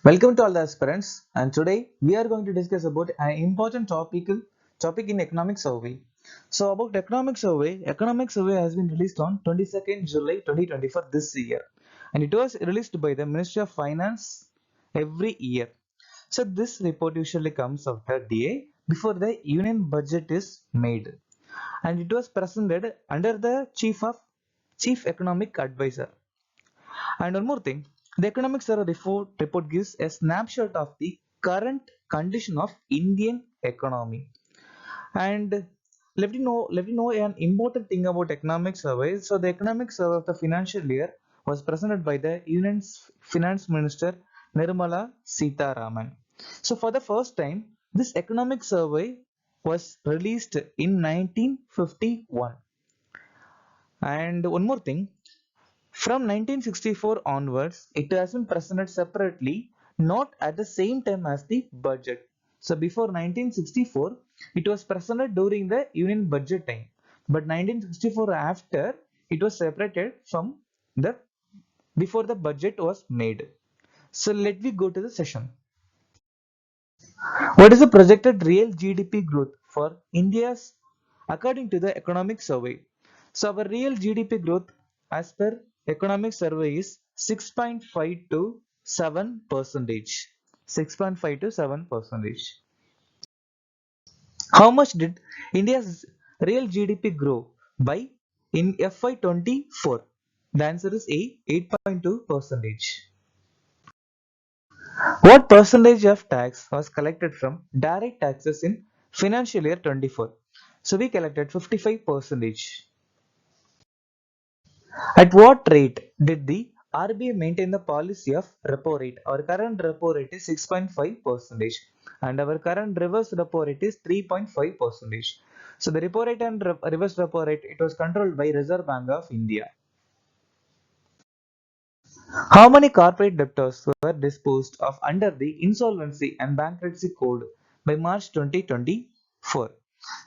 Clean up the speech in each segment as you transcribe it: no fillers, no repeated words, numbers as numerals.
Welcome to all the aspirants, and today we are going to discuss about an important topic in economic survey. So about economic survey has been released on 22nd July 2024 this year, and it was released by the Ministry of Finance every year. So this report usually comes after day before the union budget is made, and it was presented under the chief economic advisor. And one more thing, the economic survey report gives a snapshot of the current condition of Indian economy. And let me know an important thing about economic survey. So the economic survey of the financial year was presented by the Union's Finance Minister Nirmala Sitharaman. So for the first time, this economic survey was released in 1951. And one more thing, from 1964 onwards, it has been presented separately, not at the same time as the budget. So before 1964, it was presented during the union budget time. But 1964 after, it was separated from the before the budget was made. So let me go to the session. What is the projected real GDP growth for India's according to the economic survey? So our real GDP growth as per economic survey is 6.5 to 7 percentage. 6.5 to 7 percentage. How much did India's real GDP grow by in FY24? The answer is A, 8.2 percentage. What percentage of tax was collected from direct taxes in financial year 24? So we collected 55 percentage. At what rate did the RBI maintain the policy of repo rate? Our current repo rate is 6.5 percentage and our current reverse repo rate is 3.5 percentage. So the repo rate and reverse repo rate, it was controlled by Reserve Bank of India. How many corporate debtors were disposed of under the Insolvency and Bankruptcy Code by March 2024?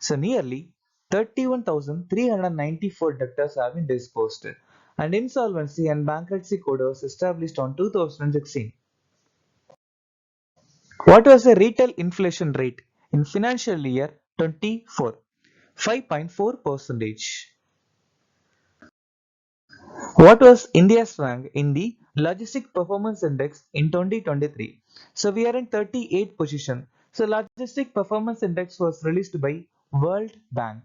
So nearly 31,394 debtors have been disposed, and Insolvency and Bankruptcy Code was established on 2016. What was the retail inflation rate in financial year 24? 5.4 percentage. What was India's rank in the Logistic Performance Index in 2023? So we are in 38th position. So Logistic Performance Index was released by World Bank.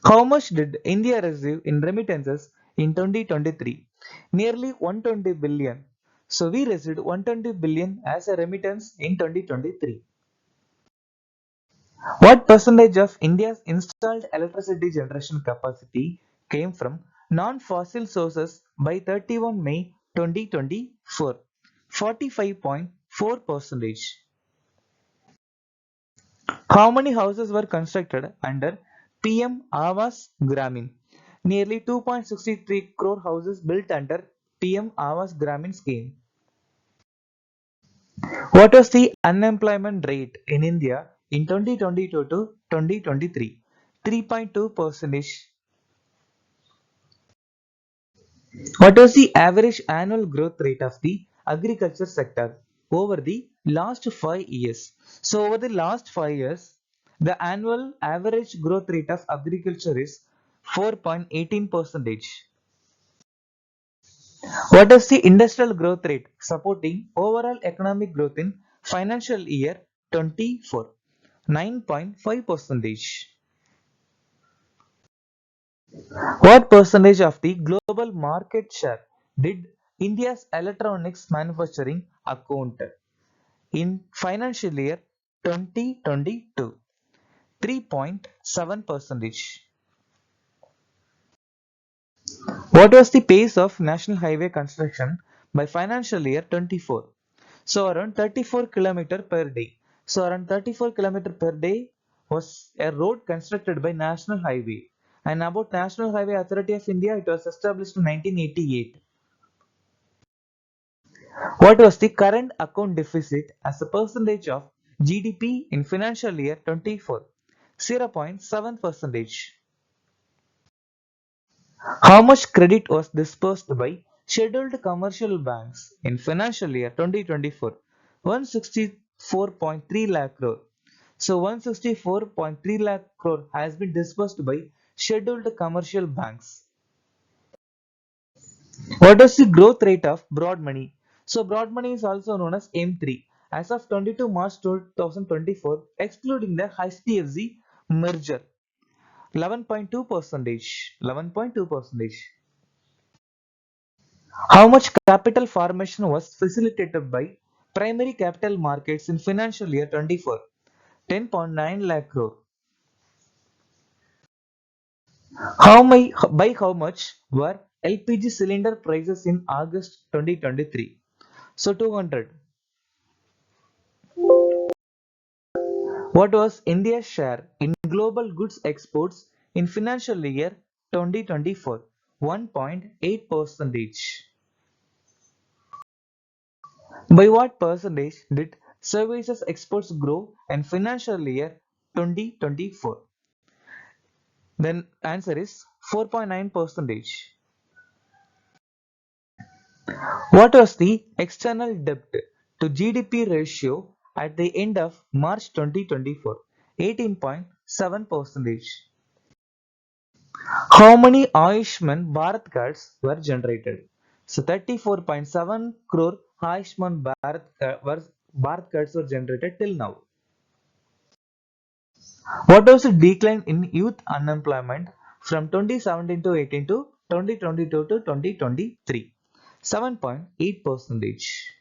How much did India receive in remittances in 2023? Nearly 120 billion. So we received 120 billion as a remittance in 2023. What percentage of India's installed electricity generation capacity came from non-fossil sources by 31 May 2024? 45.4 percentage. How many houses were constructed under PM Awas Gramin? Nearly 2.63 crore houses built under PM Awas Gramin scheme. What was the unemployment rate in India in 2022 to 2023? 3.2 percentage. What was the average annual growth rate of the agriculture sector over the last 5 years? So over the last 5 years, the annual average growth rate of agriculture is 4.18 percentage. What is the industrial growth rate supporting overall economic growth in financial year 24? 9.5 percentage. What percentage of the global market share did India's electronics manufacturing account in financial year 2022? 3.7 percentage. What was the pace of national highway construction by financial year 24? So around 34 km per day. So around 34 km per day was a road constructed by National Highway. And about National Highway Authority of India, it was established in 1988. What was the current account deficit as a percentage of GDP in financial year 24? 0.7 percentage. How much credit was disbursed by scheduled commercial banks in financial year 2024, 164.3 lakh crore. So 164.3 lakh crore has been disbursed by scheduled commercial banks. What is the growth rate of broad money? So broad money is also known as M3. As of 22 March 2024, excluding the HDFC merger, 11.2 percentage. 11.2 percentage. How much capital formation was facilitated by primary capital markets in financial year 24? 10.9 lakh crore. By how much were LPG cylinder prices in August 2023? So 200. What was India's share in global goods exports in financial year 2024? 1.8 percentage. By what percentage did services exports grow in financial year 2024? Then answer is 4.9 percentage. What was the external debt to GDP ratio at the end of March 2024? 18.7 percentage. How many Ayushman Bharat cards were generated? So 34.7 crore Ayushman Bharat cards were generated till now. What was the decline in youth unemployment from 2017 to 18 to 2022 to 2023? 7.8 percentage.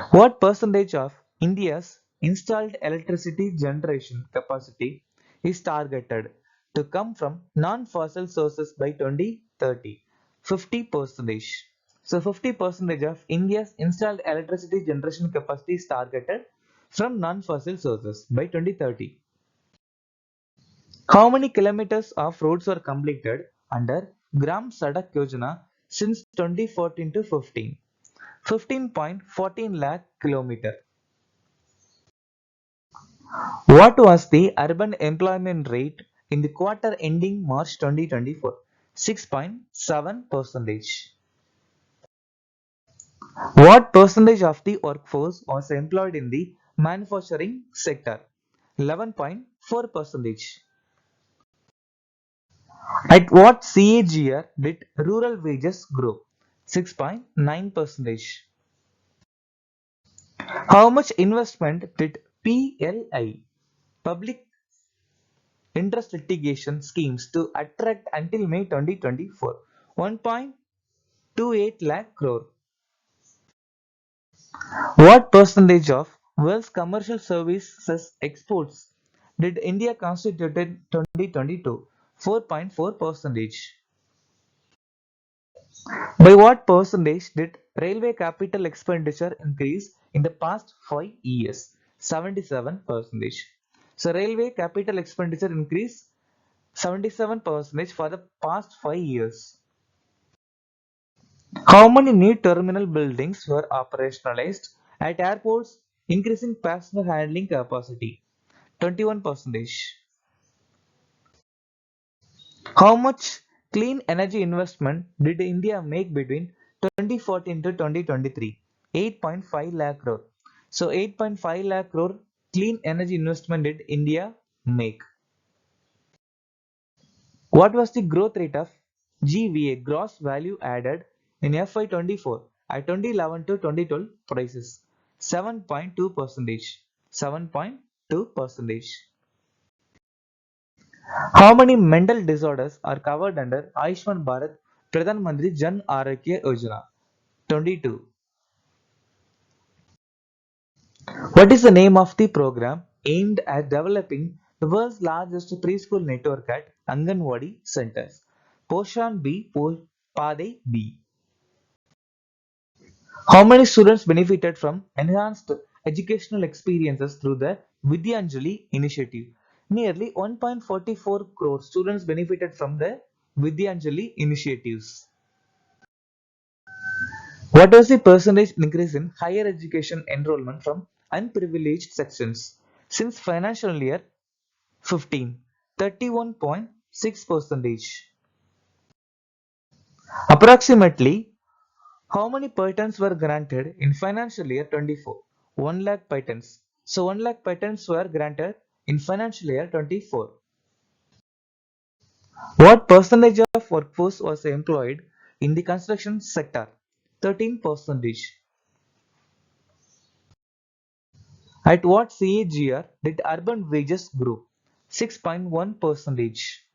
What percentage of India's installed electricity generation capacity is targeted to come from non-fossil sources by 2030? 50 percentage. So 50 percentage of India's installed electricity generation capacity is targeted from non-fossil sources by 2030. How many kilometers of roads were completed under Gram Sadak Yojana since 2014 to 15? 15.14 lakh kilometer. What was the urban employment rate in the quarter ending March 2024? 6.7 percentage. What percentage of the workforce was employed in the manufacturing sector? 11.4 percentage. At what CAGR did rural wages grow? 6.9 percentage. How much investment did PLI, public interest litigation schemes to attract until May 2024? 1.28 lakh crore. What percentage of world's commercial services exports did India constitute in 2022? 4.4 percentage. By what percentage did railway capital expenditure increase in the past 5 years? 77 percentage. So railway capital expenditure increased 77% for the past 5 years. How many new terminal buildings were operationalized at airports, increasing passenger handling capacity? 21%. How much clean energy investment did India make between 2014 to 2023? 8.5 lakh crore. So 8.5 lakh crore clean energy investment did India make. What was the growth rate of GVA, gross value added, in FY24 at 2011 to 2012 prices? 7.2 percentage. 7.2 percentage. How many mental disorders are covered under Ayushman Bharat Pradhan Mantri Jan Arogya Yojana? 22. What is the name of the program aimed at developing the world's largest preschool network at Anganwadi centers? Poshan B, Pade B. How many students benefited from enhanced educational experiences through the Vidyanjali initiative? Nearly 1.44 crore students benefited from the Vidyanjali initiatives. What was the percentage increase in higher education enrollment from unprivileged sections since financial year 15? 31.6 percentage. Approximately how many patents were granted in financial year 24? 1 lakh patents. So 1 lakh patents were granted in financial year 24. What percentage of workforce was employed in the construction sector? 13 percentage. At what CAGR did urban wages grow? 6.1 percentage.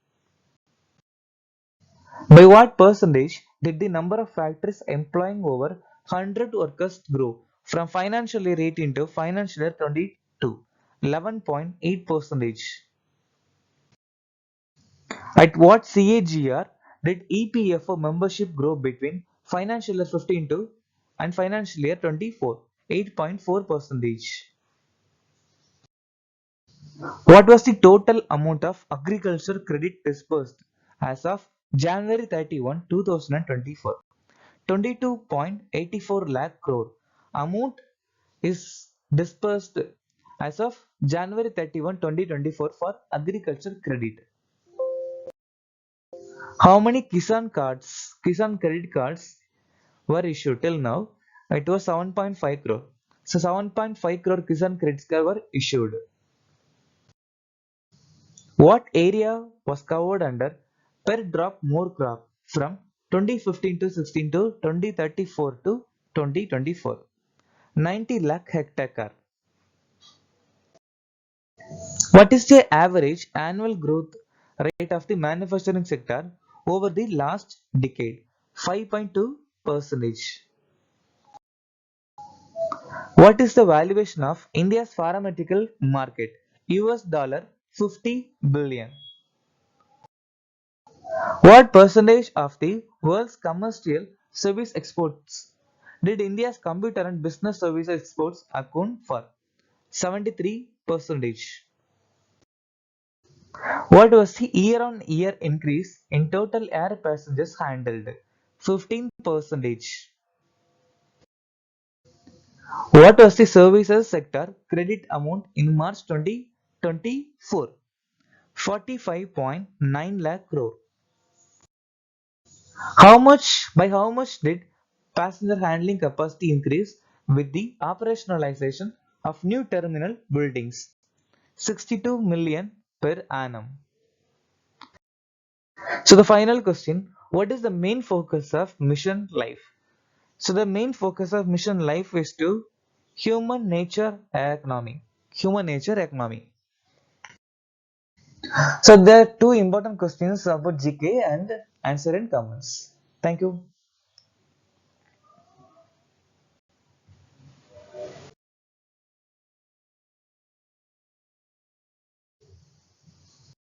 By what percentage did the number of factories employing over 100 workers grow from financial year 18 to financial year 22? 11.8 percentage. At what CAGR did EPFO membership grow between financial year 15 to and financial year 24? 8.4 percentage. What was the total amount of agriculture credit disbursed as of January 31, 2024? 22.84 lakh crore. Amount is disbursed as of January 31, 2024 for agriculture credit. How many Kisan credit cards were issued till now? It was 7.5 crore. So 7.5 crore Kisan credit cards were issued. What area was covered under per drop more crop from 2015 to 16 to 2034 to 2024? 90 lakh hectare. What is the average annual growth rate of the manufacturing sector over the last decade? 5.2 percentage. What is the valuation of India's pharmaceutical market? US dollar 50 billion. What percentage of the world's commercial service exports did India's computer and business services exports account for? 73 percentage. What was the year-on-year increase in total air passengers handled? 15 percentage. What was the services sector credit amount in March 2024? 45.9 lakh crore. By how much did passenger handling capacity increase with the operationalization of new terminal buildings? 62 million per annum. So the final question, what is the main focus of Mission Life? So the main focus of Mission Life is to human nature economy. Human nature economy. So there are two important questions about GK and answer in comments. Thank you.